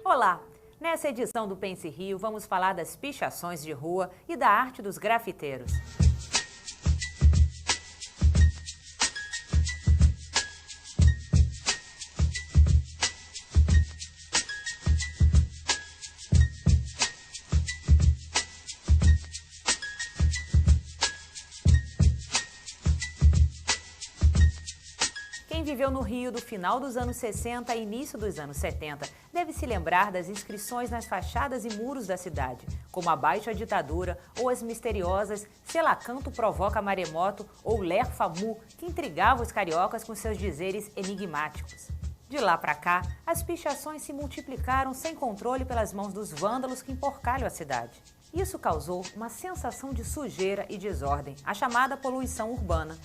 Olá! Nessa edição do Pense Rio, vamos falar das pichações de rua e da arte dos grafiteiros. Quem viveu no Rio do final dos anos 60 e início dos anos 70 deve se lembrar das inscrições nas fachadas e muros da cidade, como Abaixo a Ditadura ou as misteriosas Selacanto provoca maremoto ou Ler Famu, que intrigavam os cariocas com seus dizeres enigmáticos. De lá para cá, as pichações se multiplicaram sem controle pelas mãos dos vândalos que emporcalham a cidade. Isso causou uma sensação de sujeira e desordem, a chamada poluição urbana.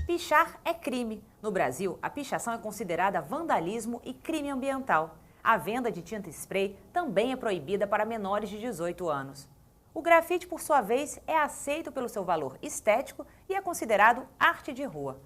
Pichar é crime. No Brasil, a pichação é considerada vandalismo e crime ambiental. A venda de tinta spray também é proibida para menores de 18 anos. O grafite, por sua vez, é aceito pelo seu valor estético e é considerado arte de rua.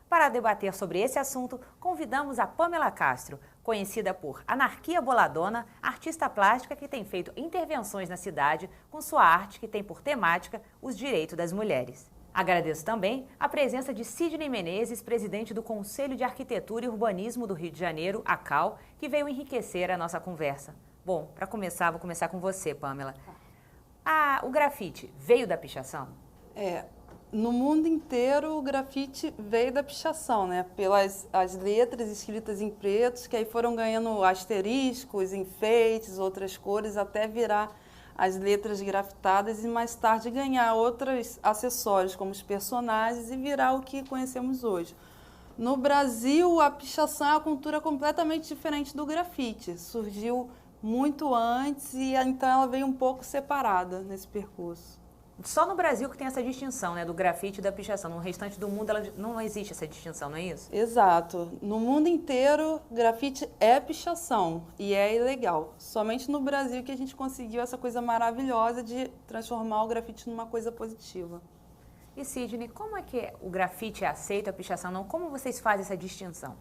Para debater sobre esse assunto, convidamos a Pamela Castro, conhecida por Anarquia Boladona, artista plástica que tem feito intervenções na cidade com sua arte que tem por temática os direitos das mulheres. Agradeço também a presença de Sidney Menezes, presidente do Conselho de Arquitetura e Urbanismo do Rio de Janeiro, ACAU, que veio enriquecer a nossa conversa. Bom, para começar, vou começar com você, Pamela. O grafite veio da pichação? No mundo inteiro o grafite veio da pichação, né? Pelas as letras escritas em pretos, que aí foram ganhando asteriscos, enfeites, outras cores, até virar as letras grafitadas e mais tarde ganhar outros acessórios, como os personagens, e virar o que conhecemos hoje. No Brasil, a pichação é uma cultura completamente diferente do grafite. Surgiu muito antes e então ela veio um pouco separada nesse percurso. Só no Brasil que tem essa distinção, né, do grafite e da pichação. No restante do mundo não existe essa distinção, não é isso? Exato. No mundo inteiro, grafite é pichação e é ilegal. Somente no Brasil que a gente conseguiu essa coisa maravilhosa de transformar o grafite numa coisa positiva. E Sidney, como é que o grafite é aceito, a pichação não? Como vocês fazem essa distinção?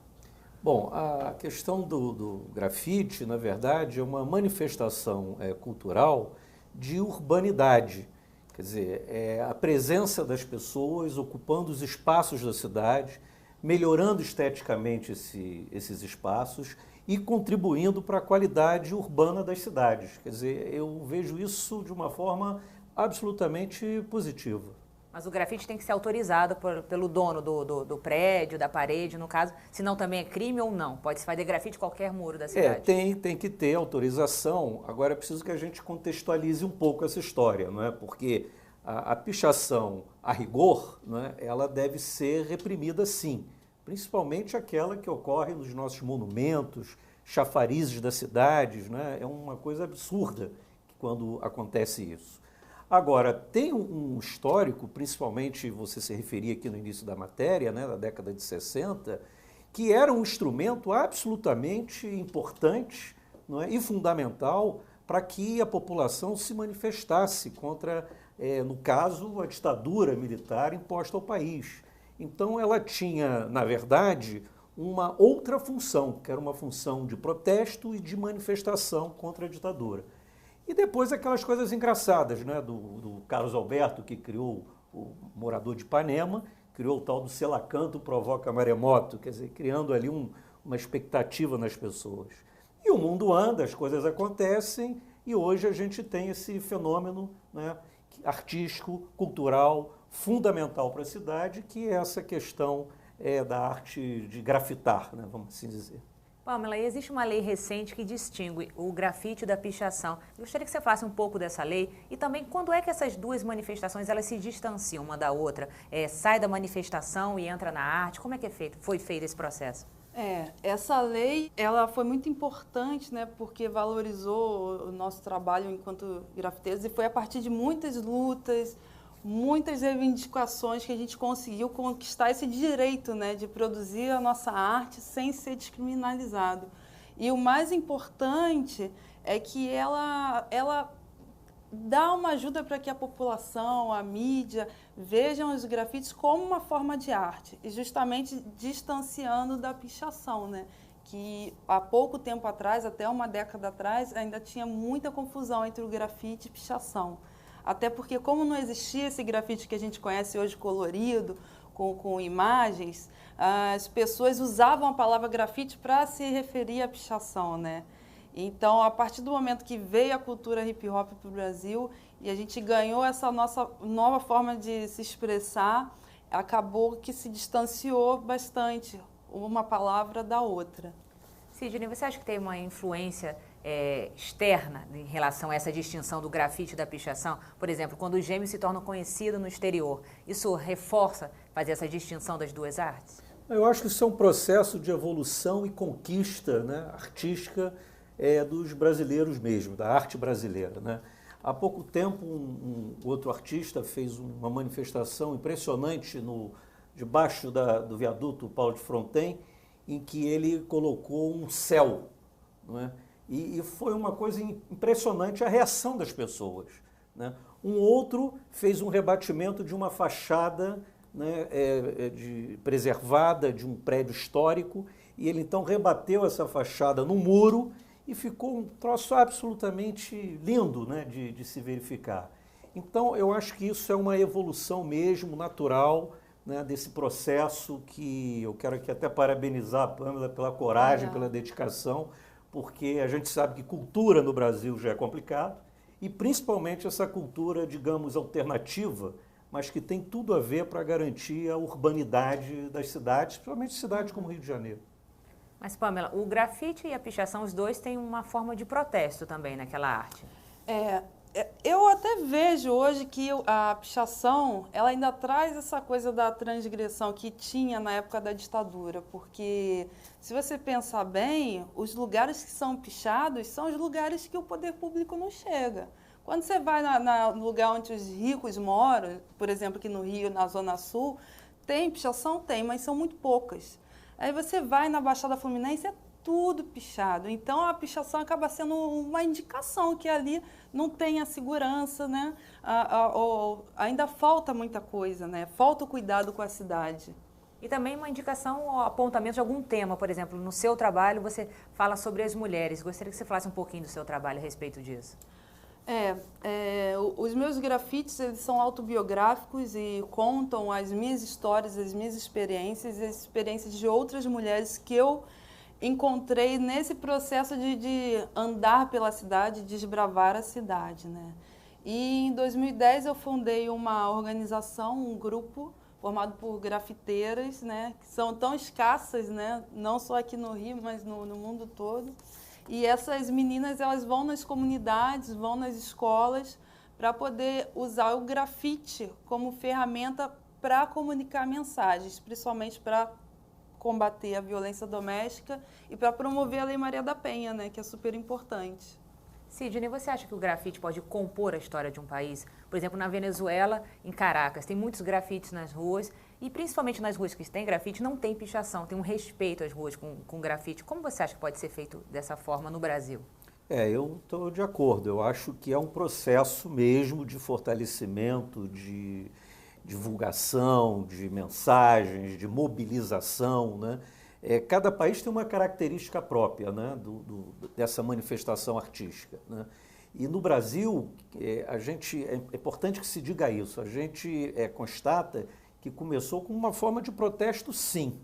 Bom, a questão do grafite, na verdade, é uma manifestação cultural de urbanidade. Quer dizer, é a presença das pessoas ocupando os espaços da cidade, melhorando esteticamente esses espaços e contribuindo para a qualidade urbana das cidades. Quer dizer, eu vejo isso de uma forma absolutamente positiva. Mas o grafite tem que ser autorizado pelo dono do prédio, da parede, no caso, senão também é crime ou não? Pode-se fazer grafite em qualquer muro da cidade? Tem que ter autorização. Agora é preciso que a gente contextualize um pouco essa história, não é? Porque a pichação, a rigor, não é? Ela deve ser reprimida sim, principalmente aquela que ocorre nos nossos monumentos, chafarizes das cidades, né? É uma coisa absurda quando acontece isso. Agora, tem um histórico, principalmente você se referia aqui no início da matéria, né, da década de 60, que era um instrumento absolutamente importante, não é, e fundamental para que a população se manifestasse contra, no caso, a ditadura militar imposta ao país. Então, ela tinha, na verdade, uma outra função, que era uma função de protesto e de manifestação contra a ditadura. E depois aquelas coisas engraçadas, né, do Carlos Alberto, que criou o Morador de Ipanema, criou o tal do Selacanto provoca maremoto, quer dizer, criando ali uma expectativa nas pessoas. E o mundo anda, as coisas acontecem, e hoje a gente tem esse fenômeno, né, artístico, cultural, fundamental para a cidade, que é essa questão da arte de grafitar, né, vamos assim dizer. Pamela, existe uma lei recente que distingue o grafite da pichação. Eu gostaria que você falasse um pouco dessa lei e também quando é que essas duas manifestações elas se distanciam uma da outra? Sai da manifestação e entra na arte? Como é que foi feito esse processo? Essa lei ela foi muito importante, né, porque valorizou o nosso trabalho enquanto grafiteiros e foi a partir de muitas lutas, muitas reivindicações que a gente conseguiu conquistar esse direito, né, de produzir a nossa arte sem ser descriminalizado. E o mais importante é que ela dá uma ajuda para que a população, a mídia, vejam os grafites como uma forma de arte, e justamente distanciando da pichação, né? Que há pouco tempo atrás, até uma década atrás, ainda tinha muita confusão entre o grafite e pichação. Até porque, como não existia esse grafite que a gente conhece hoje colorido, com imagens, as pessoas usavam a palavra grafite para se referir à pichação, né? Então, a partir do momento que veio a cultura hip hop para o Brasil e a gente ganhou essa nossa nova forma de se expressar, acabou que se distanciou bastante uma palavra da outra. Sidney, você acha que tem uma influência externa em relação a essa distinção do grafite e da pichação? Por exemplo, quando os gêmeos se tornam conhecidos no exterior, isso reforça fazer essa distinção das duas artes? Eu acho que isso é um processo de evolução e conquista, né, artística dos brasileiros mesmo, da arte brasileira, né? Há pouco tempo, um outro artista fez uma manifestação impressionante debaixo do viaduto Paulo de Fronten, em que ele colocou um céu, não é? E foi uma coisa impressionante a reação das pessoas, né? Um outro fez um rebatimento de uma fachada, né, preservada de um prédio histórico, e ele então rebateu essa fachada no muro e ficou um troço absolutamente lindo, né, de se verificar. Então, eu acho que isso é uma evolução mesmo, natural, né, desse processo que eu quero aqui até parabenizar a Pâmela pela coragem, pela dedicação, porque a gente sabe que cultura no Brasil já é complicado, e principalmente essa cultura, digamos, alternativa, mas que tem tudo a ver para garantir a urbanidade das cidades, principalmente cidades como Rio de Janeiro. Mas, Pâmela, o grafite e a pichação, os dois têm uma forma de protesto também naquela arte. Eu até vejo hoje que a pichação, ela ainda traz essa coisa da transgressão que tinha na época da ditadura, porque se você pensar bem, os lugares que são pichados são os lugares que o poder público não chega. Quando você vai no lugar onde os ricos moram, por exemplo, aqui no Rio, na Zona Sul, tem pichação? Tem, mas são muito poucas. Aí você vai na Baixada Fluminense, é tudo pichado. Então, a pichação acaba sendo uma indicação que ali não tem a segurança, né? Ainda falta muita coisa, né? Falta o cuidado com a cidade. E também uma indicação ou apontamento de algum tema, por exemplo, no seu trabalho você fala sobre as mulheres. Gostaria que você falasse um pouquinho do seu trabalho a respeito disso. Os meus grafites, eles são autobiográficos e contam as minhas histórias, as minhas experiências e as experiências de outras mulheres que eu encontrei nesse processo de andar pela cidade, desbravar a cidade, né? E em 2010 eu fundei uma organização, um grupo formado por grafiteiras, né? Que são tão escassas, né? Não só aqui no Rio, mas no mundo todo. E essas meninas, elas vão nas comunidades, vão nas escolas para poder usar o grafite como ferramenta para comunicar mensagens, principalmente para combater a violência doméstica e para promover a Lei Maria da Penha, né, que é super importante. Sidney, você acha que o grafite pode compor a história de um país? Por exemplo, na Venezuela, em Caracas, tem muitos grafites nas ruas e principalmente nas ruas que tem grafite não tem pichação, tem um respeito às ruas com grafite. Como você acha que pode ser feito dessa forma no Brasil? Eu estou de acordo. Eu acho que é um processo mesmo de fortalecimento, de divulgação, de mensagens, de mobilização, né? Cada país tem uma característica própria, né, dessa manifestação artística, né? E no Brasil, é importante que se diga isso, a gente constata que começou com uma forma de protesto, sim,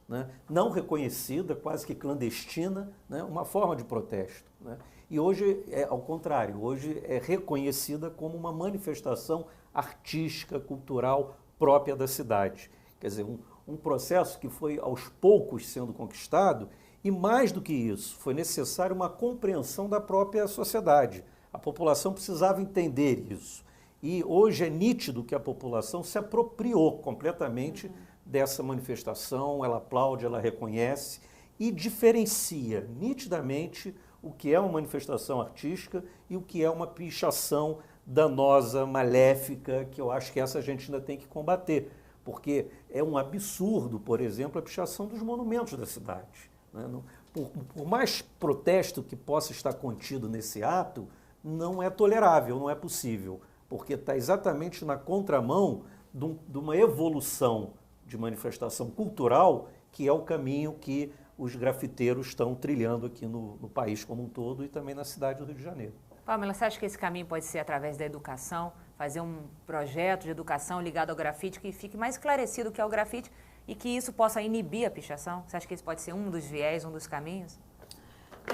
né? Não reconhecida, quase que clandestina, né? Uma forma de protesto, né? E hoje ao contrário, hoje é reconhecida como uma manifestação artística, cultural própria da cidade. Quer dizer, um processo que foi aos poucos sendo conquistado e, mais do que isso, foi necessária uma compreensão da própria sociedade. A população precisava entender isso. E hoje é nítido que a população se apropriou completamente dessa manifestação, ela aplaude, ela reconhece e diferencia nitidamente o que é uma manifestação artística e o que é uma pichação danosa, maléfica, que eu acho que essa a gente ainda tem que combater. Porque é um absurdo, por exemplo, a pichação dos monumentos da cidade, né? por mais protesto que possa estar contido nesse ato, não é tolerável, não é possível, porque está exatamente na contramão de uma evolução de manifestação cultural, que é o caminho que os grafiteiros estão trilhando aqui no país como um todo e também na cidade do Rio de Janeiro. Pamela, você acha que esse caminho pode ser através da educação, fazer um projeto de educação ligado ao grafite que fique mais esclarecido o que é o grafite e que isso possa inibir a pichação? Você acha que esse pode ser um dos viés, um dos caminhos?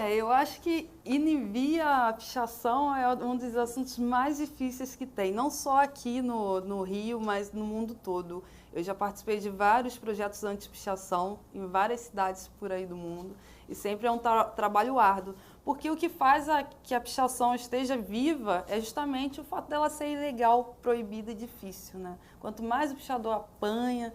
Eu acho que inibir a pichação é um dos assuntos mais difíceis que tem, não só aqui no Rio, mas no mundo todo. Eu já participei de vários projetos anti-pichação em várias cidades por aí do mundo e sempre é um trabalho árduo, porque o que faz que a pichação esteja viva é justamente o fato dela ser ilegal, proibida e difícil, né? Quanto mais o pichador apanha,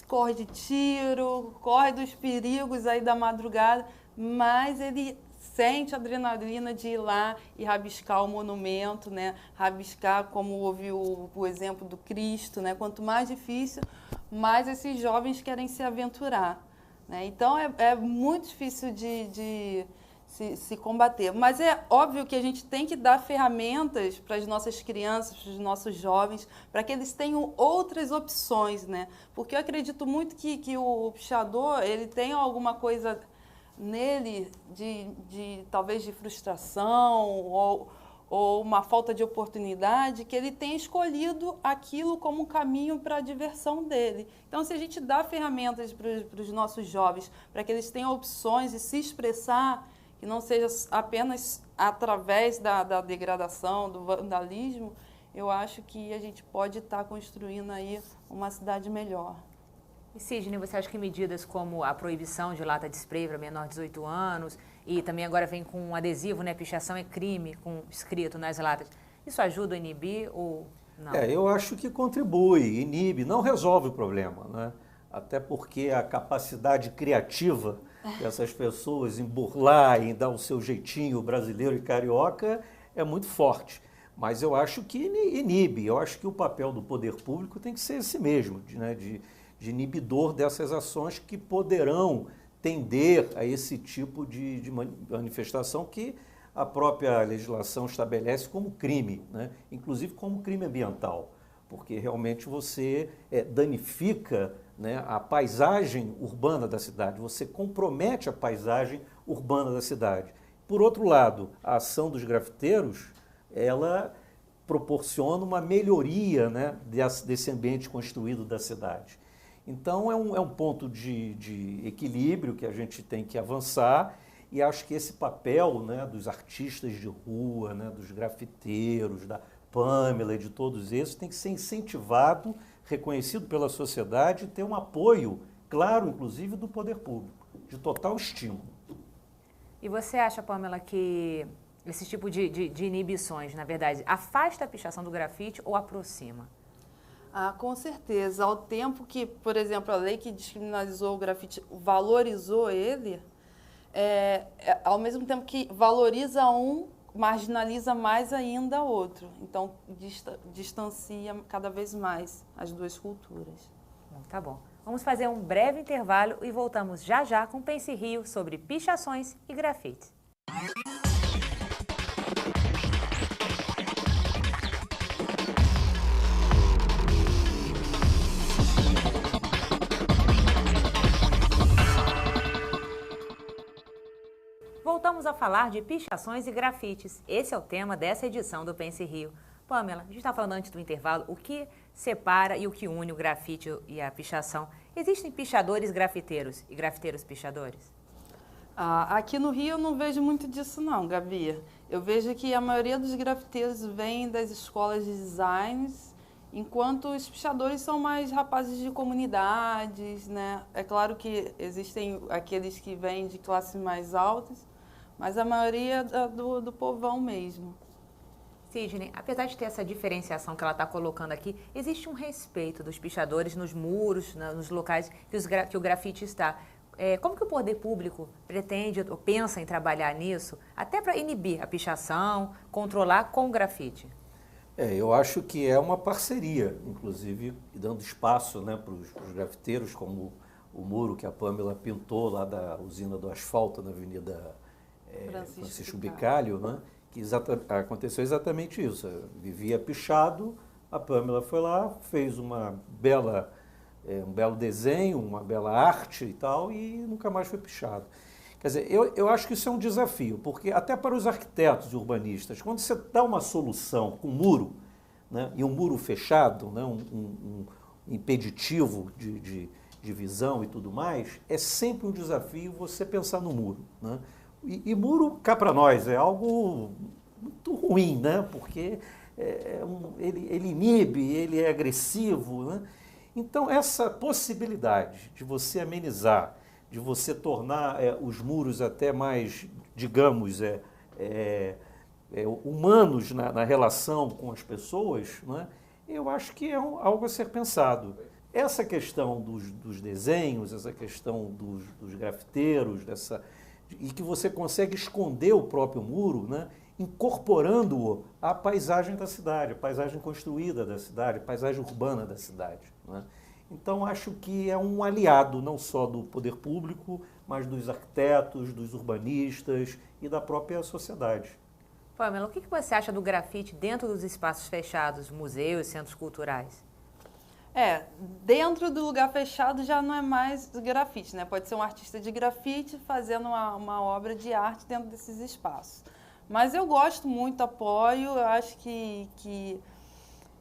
corre de tiro, corre dos perigos aí da madrugada, mas ele sente a adrenalina de ir lá e rabiscar o monumento, né? Rabiscar, como houve o exemplo do Cristo, né? Quanto mais difícil, mais esses jovens querem se aventurar, né? Então é muito difícil de se combater. Mas é óbvio que a gente tem que dar ferramentas para as nossas crianças, para os nossos jovens, para que eles tenham outras opções, né? Porque eu acredito muito que o pichador, ele tem alguma coisa nele talvez de frustração ou uma falta de oportunidade, que ele tem escolhido aquilo como um caminho para a diversão dele. Então, se a gente dá ferramentas para os nossos jovens, para que eles tenham opções de se expressar, que não seja apenas através da degradação, do vandalismo, eu acho que a gente pode estar construindo aí uma cidade melhor. E Sidney, você acha que medidas como a proibição de lata de spray para menor de 18 anos e também agora vem com um adesivo, né, pichação é crime, com escrito nas latas, isso ajuda a inibir ou não? Eu acho que contribui, inibe, não resolve o problema, né? Até porque a capacidade criativa dessas pessoas em burlar, em dar o seu jeitinho brasileiro e carioca é muito forte. Mas eu acho que inibe, eu acho que o papel do poder público tem que ser esse mesmo, né, de inibidor dessas ações que poderão tender a esse tipo de manifestação que a própria legislação estabelece como crime, né? Inclusive como crime ambiental, porque realmente você danifica, né, a paisagem urbana da cidade, você compromete a paisagem urbana da cidade. Por outro lado, a ação dos grafiteiros, ela proporciona uma melhoria, né, desse ambiente construído da cidade. Então, é um ponto de equilíbrio que a gente tem que avançar e acho que esse papel, né, dos artistas de rua, né, dos grafiteiros, da Pamela e de todos esses, tem que ser incentivado, reconhecido pela sociedade e ter um apoio, claro, inclusive, do poder público, de total estímulo. E você acha, Pamela, que esse tipo de inibições, na verdade, afasta a pichação do grafite ou aproxima? Com certeza. Ao tempo que, por exemplo, a lei que descriminalizou o grafite valorizou ele, ao mesmo tempo que valoriza um, marginaliza mais ainda outro. Então, distancia cada vez mais as duas culturas. Tá bom. Vamos fazer um breve intervalo e voltamos já já com Pense Rio sobre pichações e grafite. Voltamos a falar de pichações e grafites. Esse é o tema dessa edição do Pense Rio. Pamela, a gente está falando antes do intervalo o que separa e o que une o grafite e a pichação. Existem pichadores grafiteiros e grafiteiros pichadores? Aqui no Rio eu não vejo muito disso não, Gabi. Eu vejo que a maioria dos grafiteiros vem das escolas de designs, enquanto os pichadores são mais rapazes de comunidades, né? É claro que existem aqueles que vêm de classes mais altas, mas a maioria é do povão mesmo. Sidney, apesar de ter essa diferenciação que ela está colocando aqui, existe um respeito dos pichadores nos muros, nos locais que o grafite está. Como que o poder público pretende ou pensa em trabalhar nisso, até para inibir a pichação, controlar com o grafite? Eu acho que é uma parceria, inclusive dando espaço, né, para os grafiteiros, como o muro que a Pamela pintou lá da usina do asfalto na Avenida Francisco Bicalho, né? Que aconteceu exatamente isso. Vivia pichado, a Pamela foi lá, fez um belo desenho, uma bela arte e tal, e nunca mais foi pichado. Quer dizer, eu acho que isso é um desafio, porque até para os arquitetos e urbanistas, quando você dá uma solução com muro, né, e um muro fechado, né, um impeditivo de visão e tudo mais, é sempre um desafio você pensar no muro, né? E muro, cá para nós, é algo muito ruim, né? Porque ele inibe, ele é agressivo, né? Então, essa possibilidade de você amenizar, de você tornar os muros até mais, digamos, humanos na relação com as pessoas, né? Eu acho que é algo a ser pensado. Essa questão dos desenhos, essa questão dos grafiteiros, e que você consegue esconder o próprio muro, né, incorporando-o à paisagem da cidade, a paisagem construída da cidade, a paisagem urbana da cidade, né? Então, acho que é um aliado não só do poder público, mas dos arquitetos, dos urbanistas e da própria sociedade. Pamela, o que você acha do grafite dentro dos espaços fechados, museus, centros culturais? Dentro do lugar fechado já não é mais grafite, né? Pode ser um artista de grafite fazendo uma obra de arte dentro desses espaços. Mas eu gosto muito, apoio,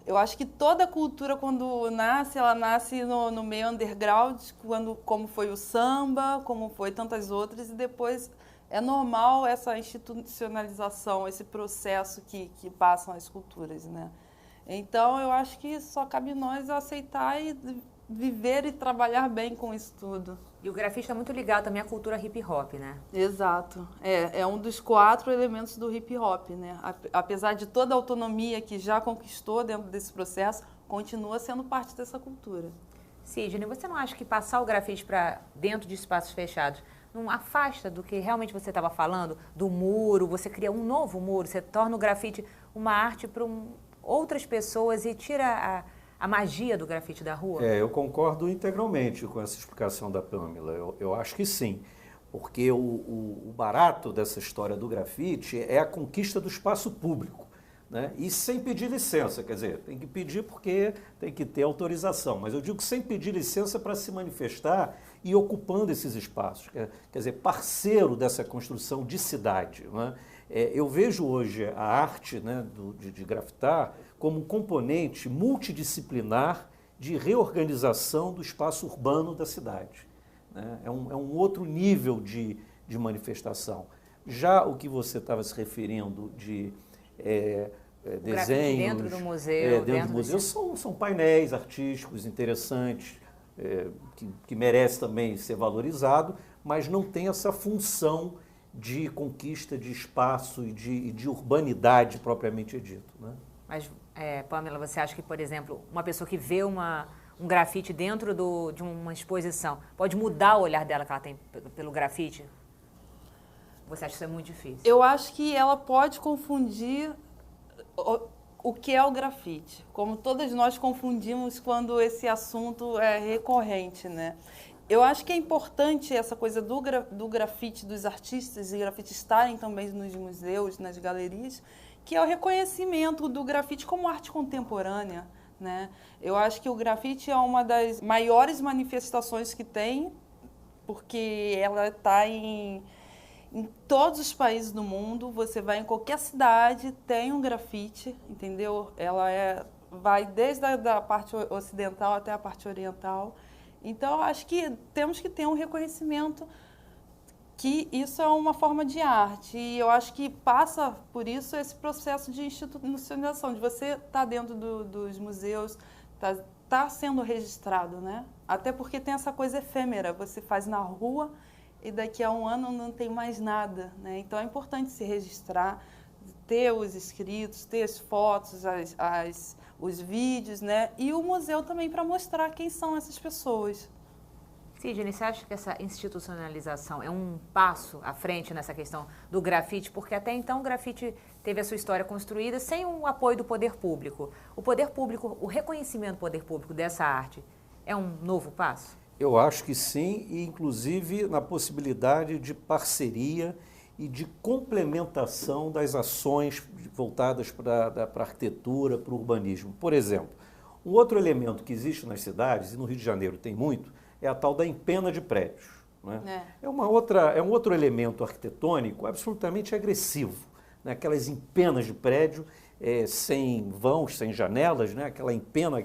eu acho que toda cultura, quando nasce, ela nasce no meio underground, como foi o samba, como foi tantas outras, e depois é normal essa institucionalização, esse processo que passam as culturas, né? Então, eu acho que só cabe nós aceitar e viver e trabalhar bem com isso tudo. E o grafite está muito ligado também à cultura hip hop, né? Exato. É um dos 4 elementos do hip hop, né? Apesar de toda a autonomia que já conquistou dentro desse processo, continua sendo parte dessa cultura. Sidney, você não acha que passar o grafite para dentro de espaços fechados não afasta do que realmente você estava falando, do muro, você cria um novo muro, você torna o grafite uma arte para outras pessoas e tira a magia do grafite da rua? Eu concordo integralmente com essa explicação da Pamela. Eu acho que sim, porque o barato dessa história do grafite é a conquista do espaço público, né? E sem pedir licença, quer dizer, tem que pedir porque tem que ter autorização, mas eu digo sem pedir licença para se manifestar e ocupando esses espaços, quer dizer, parceiro dessa construção de cidade, né? Eu vejo hoje a arte, né, de grafitar como um componente multidisciplinar de reorganização do espaço urbano da cidade, né? É um outro nível de manifestação. Já o que você estava se referindo de desenhos dentro do museu, dentro do museu são painéis artísticos interessantes, que merece também ser valorizado, mas não tem essa função de conquista de espaço e de urbanidade propriamente dito, né? Mas, Pamela, você acha que, por exemplo, uma pessoa que vê um grafite dentro de uma exposição pode mudar o olhar dela que ela tem pelo grafite? Você acha que isso é muito difícil? Eu acho que ela pode confundir o que é o grafite, como todas nós confundimos quando esse assunto é recorrente, né? Eu acho que é importante essa coisa do grafite, dos artistas e grafite estarem também nos museus, nas galerias, que é o reconhecimento do grafite como arte contemporânea, né? Eu acho que o grafite é uma das maiores manifestações que tem, porque ela está em todos os países do mundo. Você vai em qualquer cidade, tem um grafite, entendeu? Vai desde a parte ocidental até a parte oriental. Então, acho que temos que ter um reconhecimento que isso é uma forma de arte. E eu acho que passa por isso esse processo de institucionalização, de você estar dentro dos museus, tá sendo registrado, né? Até porque tem essa coisa efêmera, você faz na rua e daqui a um ano não tem mais nada, né? Então é importante se registrar, ter os escritos, ter as fotos, os vídeos, né? E o museu também para mostrar quem são essas pessoas. Sidney, você acha que essa institucionalização é um passo à frente nessa questão do grafite? Porque até então o grafite teve a sua história construída sem o apoio do poder público. O poder público, o reconhecimento do poder público dessa arte é um novo passo? Eu acho que sim, e inclusive na possibilidade de parceria e de complementação das ações voltadas para a arquitetura, para o urbanismo. Por exemplo, um outro elemento que existe nas cidades, e no Rio de Janeiro tem muito, é a tal da empena de prédios. Né? É um outro elemento arquitetônico absolutamente agressivo. Né? Aquelas empenas de prédio sem vãos, sem janelas, né? Aquela empena,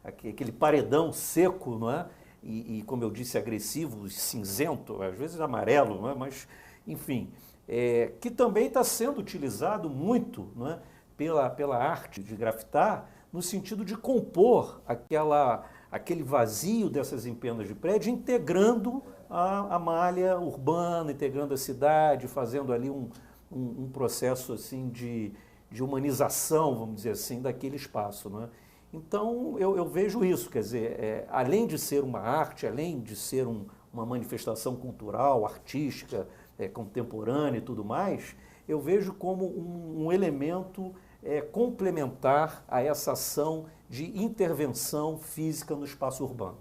aquele paredão seco, não é? E, como eu disse, agressivo, cinzento, às vezes amarelo, não é? Mas, enfim, que também está sendo utilizado muito, não é? pela arte de grafitar, no sentido de compor aquele vazio dessas empenas de prédio, integrando a malha urbana, integrando a cidade, fazendo ali um processo assim de humanização, vamos dizer assim, daquele espaço. Não é? Então, eu vejo isso, quer dizer, além de ser uma arte, além de ser uma manifestação cultural, artística, contemporânea e tudo mais, eu vejo como um elemento complementar a essa ação de intervenção física no espaço urbano.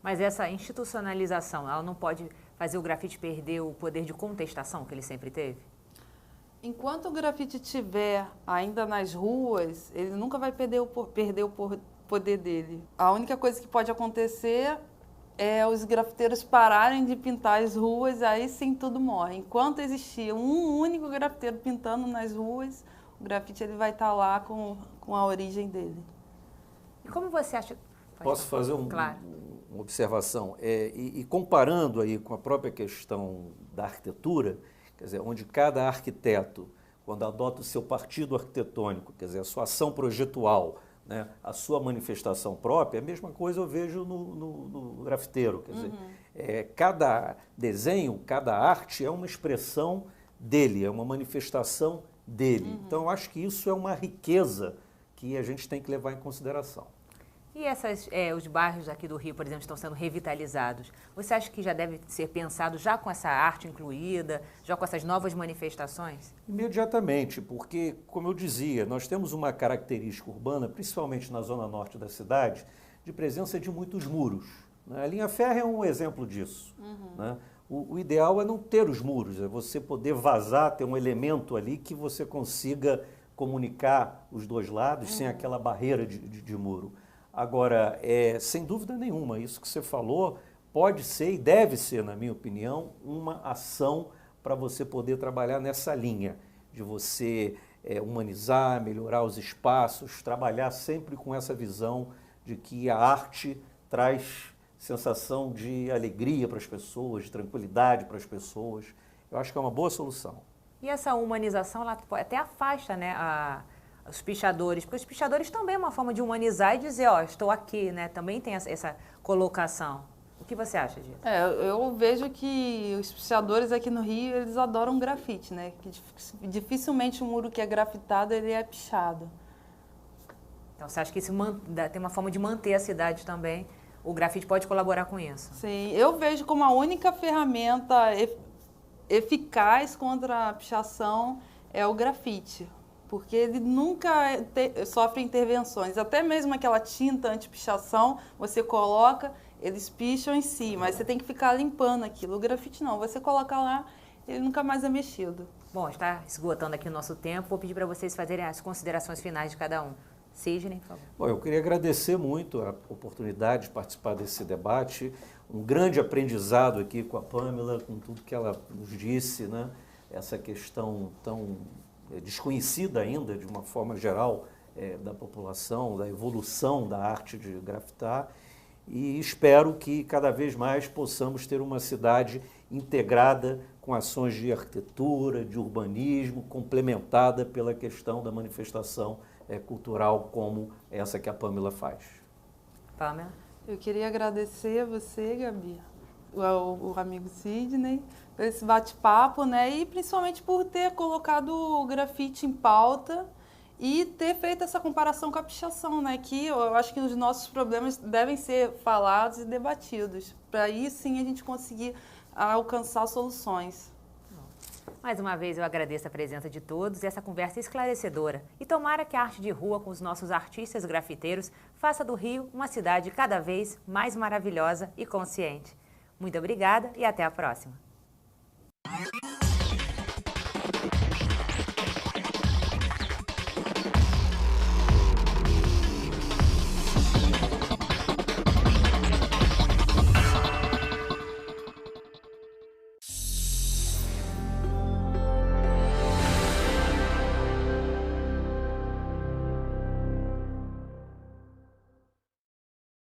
Mas essa institucionalização, ela não pode fazer o grafite perder o poder de contestação que ele sempre teve? Enquanto o grafite estiver ainda nas ruas, ele nunca vai perder o poder dele. A única coisa que pode acontecer é os grafiteiros pararem de pintar as ruas, aí sim tudo morre. Enquanto existir um único grafiteiro pintando nas ruas, o grafite ele vai estar lá com a origem dele. E como você acha... Posso fazer uma observação? E comparando aí com a própria questão da arquitetura, quer dizer, onde cada arquiteto, quando adota o seu partido arquitetônico, quer dizer, a sua ação projetual, né, a sua manifestação própria, a mesma coisa eu vejo no grafiteiro. Quer dizer, cada desenho, cada arte é uma expressão dele, é uma manifestação dele. Então, eu acho que isso é uma riqueza que a gente tem que levar em consideração. E os bairros aqui do Rio, por exemplo, estão sendo revitalizados. Você acha que já deve ser pensado já com essa arte incluída, já com essas novas manifestações? Imediatamente, porque, como eu dizia, nós temos uma característica urbana, principalmente na zona norte da cidade, de presença de muitos muros. Né? A linha férrea é um exemplo disso. Né? O ideal é não ter os muros, é você poder vazar, ter um elemento ali que você consiga comunicar os dois lados sem aquela barreira de muro. Agora, sem dúvida nenhuma, isso que você falou pode ser e deve ser, na minha opinião, uma ação para você poder trabalhar nessa linha, de você humanizar, melhorar os espaços, trabalhar sempre com essa visão de que a arte traz sensação de alegria para as pessoas, de tranquilidade para as pessoas. Eu acho que é uma boa solução. E essa humanização, ela até afasta, né, os pichadores, porque os pichadores também é uma forma de humanizar e dizer, ó, estou aqui, né? Também tem essa colocação. O que você acha disso? Eu vejo que os pichadores aqui no Rio, eles adoram grafite, né? Que dificilmente o muro que é grafitado, ele é pichado. Então, você acha que isso tem uma forma de manter a cidade também? O grafite pode colaborar com isso? Sim, eu vejo como a única ferramenta eficaz contra a pichação é o grafite. Porque ele nunca sofre intervenções. Até mesmo aquela tinta anti-pichação, você coloca, eles picham em si, mas você tem que ficar limpando aquilo. O grafite não, você coloca lá, ele nunca mais é mexido. Bom, está esgotando aqui o nosso tempo. Vou pedir para vocês fazerem as considerações finais de cada um. Sidney, por favor. Bom, eu queria agradecer muito a oportunidade de participar desse debate. Um grande aprendizado aqui com a Pamela, com tudo que ela nos disse, né? Essa questão tão desconhecida ainda, de uma forma geral, da população, da evolução da arte de grafitar, e espero que cada vez mais possamos ter uma cidade integrada com ações de arquitetura, de urbanismo, complementada pela questão da manifestação cultural como essa que a Pamela faz. Pamela? Eu queria agradecer a você, Gabi, o amigo Sidney, por esse bate-papo, né? E principalmente por ter colocado o grafite em pauta e ter feito essa comparação com a pichação, né? Que eu acho que os nossos problemas devem ser falados e debatidos, para aí sim a gente conseguir alcançar soluções. Mais uma vez eu agradeço a presença de todos e essa conversa esclarecedora. E tomara que a arte de rua com os nossos artistas grafiteiros faça do Rio uma cidade cada vez mais maravilhosa e consciente. Muito obrigada e até a próxima.